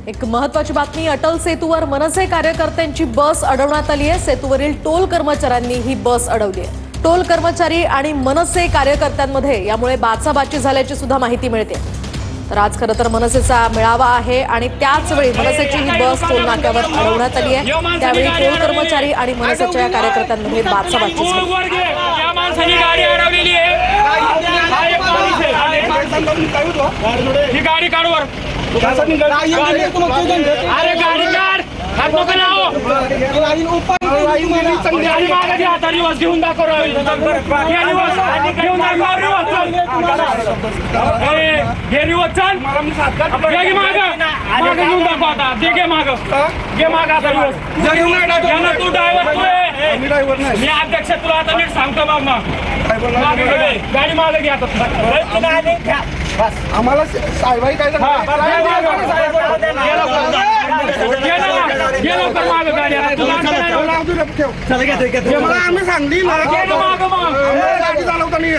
एक महत्त्वाची बातमी, अटल सेतूवर मनसे कार्यकर्त्यांची बस अडवण्यात आली आहे। सेतूवरील टोल कर्मचाऱ्यांनी ही बस अडवली आहे। टोल कर्मचारी आणि मनसे कार्यकर्त्यांमध्ये यामुळे बाचाबाची झाल्याची सुद्धा माहिती मिळते। तर आज खरं तर मनसेचा मेळावा आहे आणि त्याच वेळी मनसेची ही बस टोल नाक्यावर अडवण्यात आली आहे। त्यावेळी टोल कर्मचारी आणि मनसेच्या कार्यकर्त्यांमध्ये बाचाबाची झाली। ही गाडी काढवर अरे गाडी काढ घेऊन दाखव आता घे माग तू ड्रायव्हर मी अध्यक्ष तुला आता नीट सांगतो बघ ना गाडी मागे घ्या आम्हाला साहेबाई काय आम्ही सांगली गाडी चालवता नाही